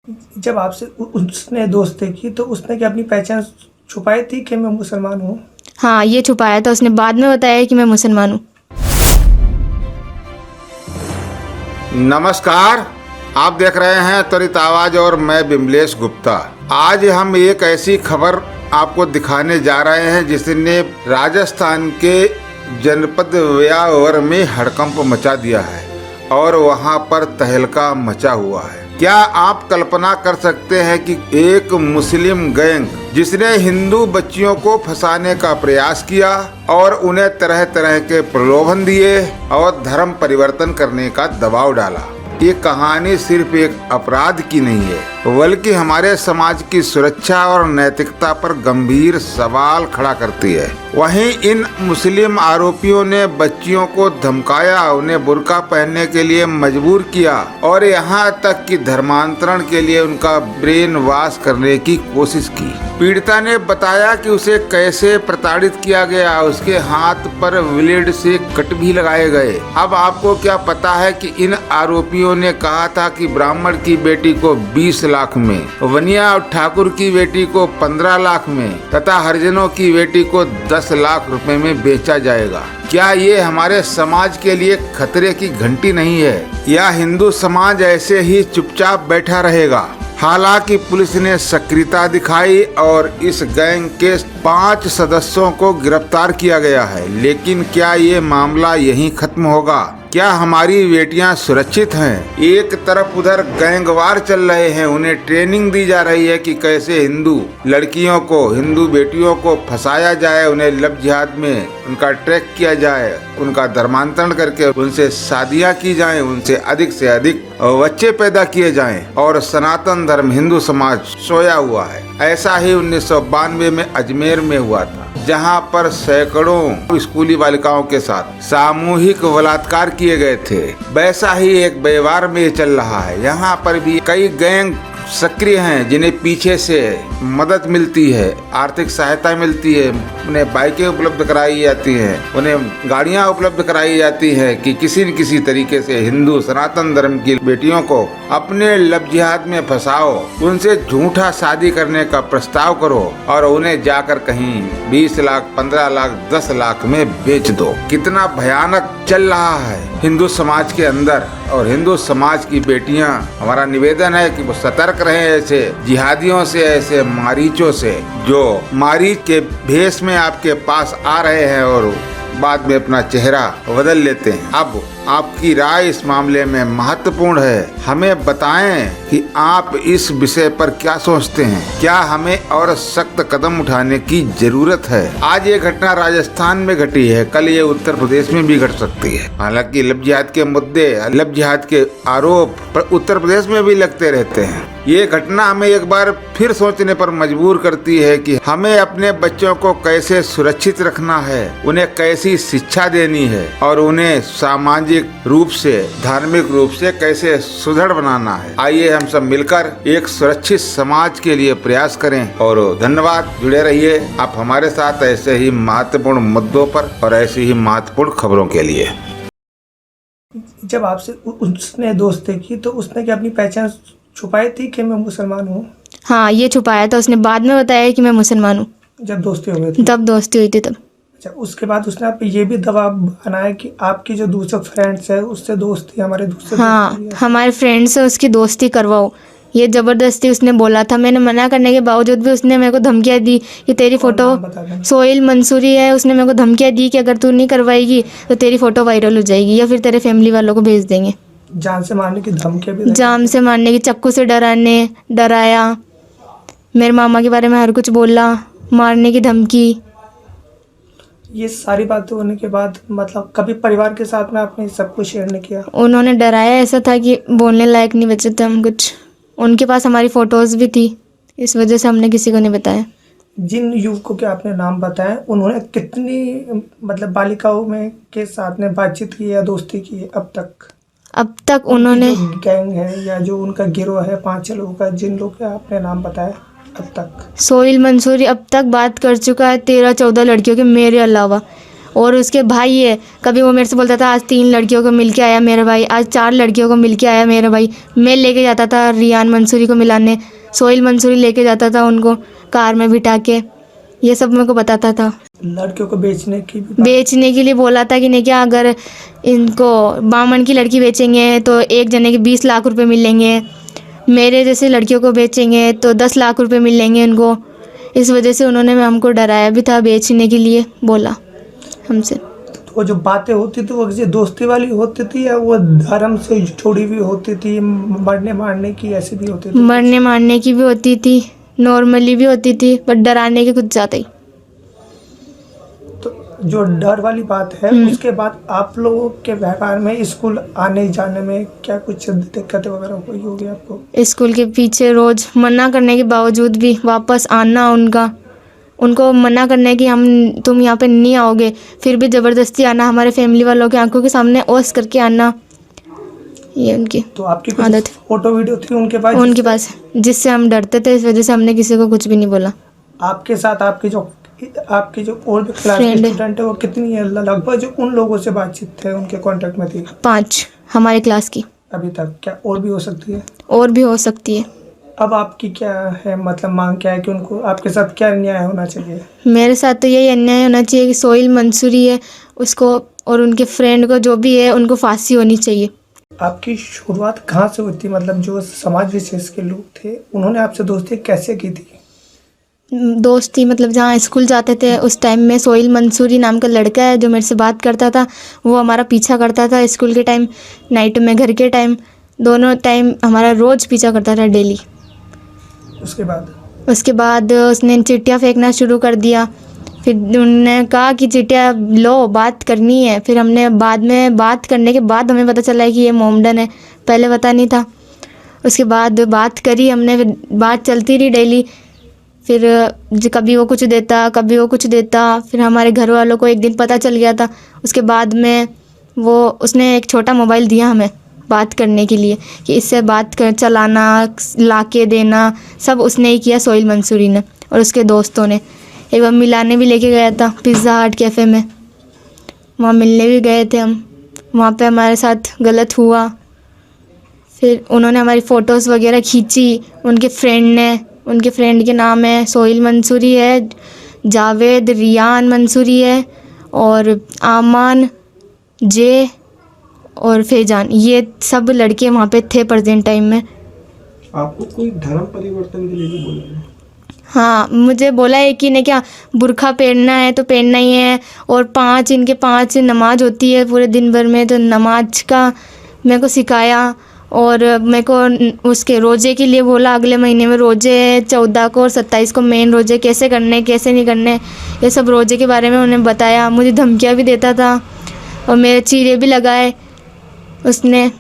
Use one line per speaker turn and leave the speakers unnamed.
जब आपसे उसने दोस्ती की तो उसने क्या अपनी पहचान छुपाई थी कि मैं मुसलमान हूँ?
हाँ, ये छुपाया था उसने, बाद में बताया कि मैं मुसलमान हूँ।
नमस्कार, आप देख रहे हैं त्वरित आवाज और मैं बिमलेश गुप्ता। आज हम एक ऐसी खबर आपको दिखाने जा रहे हैं जिसने राजस्थान के जनपद व्यावर में हड़कंप मचा दिया है और वहां पर तहलका मचा हुआ है। क्या आप कल्पना कर सकते हैं कि एक मुस्लिम गैंग जिसने हिंदू बच्चियों को फंसाने का प्रयास किया और उन्हें तरह तरह के प्रलोभन दिए और धर्म परिवर्तन करने का दबाव डाला। ये कहानी सिर्फ एक अपराध की नहीं है बल्कि हमारे समाज की सुरक्षा और नैतिकता पर गंभीर सवाल खड़ा करती है। वहीं इन मुस्लिम आरोपियों ने बच्चियों को धमकाया, उन्हें बुर्का पहनने के लिए मजबूर किया और यहाँ तक कि धर्मांतरण के लिए उनका ब्रेन वॉश करने की कोशिश की। पीड़िता ने बताया कि उसे कैसे प्रताड़ित किया गया, उसके हाथ पर ब्लेड से कट भी लगाए गए। अब आपको क्या पता है कि इन आरोपियों ने कहा था कि ब्राह्मण की बेटी को 20 लाख में, वनिया और ठाकुर की बेटी को 15 लाख में तथा हरिजनों की बेटी को 10 लाख रुपए में बेचा जाएगा। क्या ये हमारे समाज के लिए खतरे की घंटी नहीं है, या हिंदू समाज ऐसे ही चुपचाप बैठा रहेगा? हालांकि पुलिस ने सक्रियता दिखाई और इस गैंग के 5 सदस्यों को गिरफ्तार किया गया है, लेकिन क्या ये मामला यहीं खत्म होगा? क्या हमारी बेटियां सुरक्षित हैं? एक तरफ उधर गैंगवार चल रहे हैं, उन्हें ट्रेनिंग दी जा रही है कि कैसे हिंदू लड़कियों को, हिंदू बेटियों को फंसाया जाए, उन्हें लव जिहाद में उनका ट्रैक किया जाए, उनका धर्मांतरण करके उनसे शादियां की जाएं, उनसे अधिक बच्चे पैदा किए जाएं और सनातन धर्म हिंदू समाज सोया हुआ है। ऐसा ही 1992 में अजमेर में हुआ था, जहां पर सैकड़ों स्कूली बालिकाओं के साथ सामूहिक बलात्कार किए गए थे। वैसा ही एक व्यवहार में चल रहा है। यहाँ पर भी कई गैंग सक्रिय हैं जिन्हें पीछे से मदद मिलती है, आर्थिक सहायता मिलती है, उन्हें बाइकें उपलब्ध कराई जाती हैं, उन्हें गाड़ियां उपलब्ध कराई जाती हैं कि किसी न किसी तरीके से हिंदू सनातन धर्म की बेटियों को अपने लव जिहाद में फंसाओ, उनसे झूठा शादी करने का प्रस्ताव करो और उन्हें जाकर कहीं 20 लाख, 15 लाख, 10 लाख में बेच दो। कितना भयानक चल रहा है हिंदू समाज के अंदर। और हिंदू समाज की बेटियां, हमारा निवेदन है कि वो सतर्क रहें ऐसे जिहादियों से, ऐसे मारीचों से जो मारीच के भेष में आपके पास आ रहे हैं और बाद में अपना चेहरा बदल लेते हैं। अब आपकी राय इस मामले में महत्वपूर्ण है। हमें बताएं कि आप इस विषय पर क्या सोचते हैं। क्या हमें और सख्त कदम उठाने की जरूरत है? आज ये घटना राजस्थान में घटी है, कल ये उत्तर प्रदेश में भी घट सकती है। हालांकि लव जिहाद के मुद्दे, लव जिहाद के आरोप उत्तर प्रदेश में भी लगते रहते हैं। ये घटना हमें एक बार फिर सोचने पर मजबूर करती है कि हमें अपने बच्चों को कैसे सुरक्षित रखना है, उन्हें कैसी शिक्षा देनी है और उन्हें सामाजिक रूप से, धार्मिक रूप से कैसे सुदृढ़ बनाना है। आइए हम सब मिलकर एक सुरक्षित समाज के लिए प्रयास करें। और धन्यवाद, जुड़े रहिए आप हमारे साथ ऐसे ही महत्वपूर्ण मुद्दों पर और ऐसी ही महत्वपूर्ण खबरों के लिए।
जब आपसे उसने दोस्ती की तो उसने क्या अपनी पहचान छुपाई थी कि मैं मुसलमान हूँ?
हाँ, ये छुपाया था उसने, बाद में बताया कि मैं मुसलमान हूँ।
जब दोस्ती हो गई थी
तब दोस्ती हुई थी तब।
अच्छा, उसके बाद उसने आप पे ये भी दबाव बनाया कि आपकी जो दूसरे फ्रेंड्स है उससे दोस्ती, हमारे दूसरे
हाँ, हमारे फ्रेंड से उसकी दोस्ती करवाओ, ये जबरदस्ती उसने बोला था। मैंने मना करने के बावजूद भी उसने मेरे को धमकियाँ दी कि तेरी फोटो, सोहेल मंसूरी है, उसने मेरे को धमकियाँ दी कि अगर तू नहीं करवाएगी तो तेरी फोटो वायरल हो जाएगी या फिर तेरे फैमिली वालों को भेज देंगे।
जान से मारने की धमकियाँ भी?
जान से मारने की, चक्कू से डराया, मेरे मामा के बारे में हर कुछ बोला, मारने की धमकी।
ये सारी बातें होने के बाद मतलब कभी परिवार के साथ में आपने सब कुछ शेयर नहीं किया?
उन्होंने डराया, ऐसा था कि बोलने लायक नहीं बचे थे हम कुछ। उनके पास हमारी फ़ोटोज़ भी थी, इस वजह से हमने किसी को नहीं बताया।
जिन युवकों के आपने नाम बताए, उन्होंने कितनी मतलब बालिकाओं में के साथ में बातचीत की या दोस्ती की है अब तक?
अब तक उन्होंने,
गैंग है या जो उनका गिरोह है 5 लोगों का, जिन लोग के आपने नाम बताया अब तक?
सोहेल मंसूरी अब तक बात कर चुका है 13-14 लड़कियों के, मेरे अलावा। और उसके भाई है, कभी वो मेरे से बोलता था आज 3 लड़कियों को मिल के आया मेरा भाई, आज 4 लड़कियों को मिल के आया मेरा भाई। मैं लेके जाता था रियान मंसूरी को मिलाने, सोहेल मंसूरी लेके जाता था उनको कार में बिठा के, ये सब मेरे को बताता था।
लड़कियों को बेचने की भी
बेचने के लिए बोला था कि नहीं क्या, अगर इनको बामन की लड़की बेचेंगे तो एक जने के 20 लाख रुपए मिलेंगे, मेरे जैसे लड़कियों को बेचेंगे तो 10 लाख रुपए मिलेंगे उनको। इस वजह से उन्होंने हमको डराया भी था, बेचने के लिए बोला हमसे।
तो वो जो बातें होती थी वो किसी दोस्ती वाली होती थी या वो धर्म से जुड़ी हुई होती थी, मरने मारने की ऐसी भी होती थी?
मरने मारने की भी होती थी, नॉर्मली भी होती थी, बट डराने की कुछ ज़्यादा ही।
तो जो डर वाली बात है उसके बाद आप लोगों के व्यवहार में, स्कूल आने जाने में क्या कुछ दिक्कतें वगैरह हुई होगी आपको?
स्कूल के पीछे रोज़ मना करने के बावजूद भी वापस आना, उनको मना करने कि तुम यहाँ पे नहीं आओगे, फिर भी ज़बरदस्ती आना, हमारे फैमिली वालों की आंखों के सामने ओस करके आना, ये उनकी
तो आपकी कुछ
आदत।
फोटो वीडियो थी उनके पास?
उनके पास, जिससे हम डरते थे, इस वजह से हमने किसी को कुछ भी नहीं बोला।
आपके साथ आपकी जो और भी क्लास के
Friend है।
स्टूडेंट है वो कितनी है लगभग जो उन लोगों से बातचीत थे, उनके कांटेक्ट में थी
5 हमारे क्लास की,
अभी तक? क्या और भी हो सकती है?
और भी हो सकती है।
अब आपकी क्या है, मतलब मांग क्या है कि उनको आपके साथ क्या न्याय होना चाहिए?
मेरे साथ तो यही अन्याय होना चाहिए कि सोहेल मंसूरी है, उसको और उनके फ्रेंड को जो भी है उनको फांसी होनी चाहिए।
आपकी शुरुआत कहाँ से हुई थी? मतलब जो समाज विशेष के लोग थे उन्होंने आपसे दोस्ती कैसे की थी?
दोस्ती मतलब जहाँ स्कूल जाते थे उस टाइम में सोहेल मंसूरी नाम का लड़का है जो मेरे से बात करता था, वो हमारा पीछा करता था स्कूल के टाइम, नाइट में, घर के टाइम, दोनों टाइम हमारा रोज़ पीछा करता था डेली। उसके बाद उसने चिट्ठियाँ फेंकना शुरू कर दिया, फिर उन्होंने कहा कि चिट्ठियाँ लो, बात करनी है। फिर हमने बाद में बात करने के बाद हमें पता चला है कि ये मोमडन है, पहले पता नहीं था। उसके बाद बात करी हमने, फिर बात चलती रही डेली, फिर कभी वो कुछ देता, कभी वो कुछ देता। फिर हमारे घर वालों को एक दिन पता चल गया था, उसके बाद में उसने एक छोटा मोबाइल दिया हमें बात करने के लिए कि इससे बात कर, चलाना, लाके देना, सब उसने ही किया, सोहेल मंसूरी ने और उसके दोस्तों ने। एक बार मिलाने भी लेके गया था पिज़्ज़ा हट कैफ़े में, वहाँ मिलने भी गए थे हम, वहाँ पे हमारे साथ गलत हुआ। फिर उन्होंने हमारी फ़ोटोज़ वगैरह खींची, उनके फ्रेंड ने, उनके फ्रेंड के नाम है सोहेल मंसूरी है, जावेद, रियान मंसूरी है और आमान, जे और फैजान, ये सब लड़के वहाँ पे थे प्रेजेंट टाइम में।
आपको कोई धर्म परिवर्तन के लिए भी बोला है?
हाँ, मुझे बोला है कि नहीं क्या बुर्खा पहनना है तो पहनना ही है, और इनके 5 नमाज होती है पूरे दिन भर में, तो नमाज का मेरे को सिखाया। और मेरे को उसके रोज़े के लिए बोला, अगले महीने में रोज़े 14 को और 27 को मेन रोज़े कैसे करने, कैसे नहीं करने, ये सब रोज़े के बारे में उन्हें बताया। मुझे धमकियाँ भी देता था और मेरे चीरे भी लगाए उसने।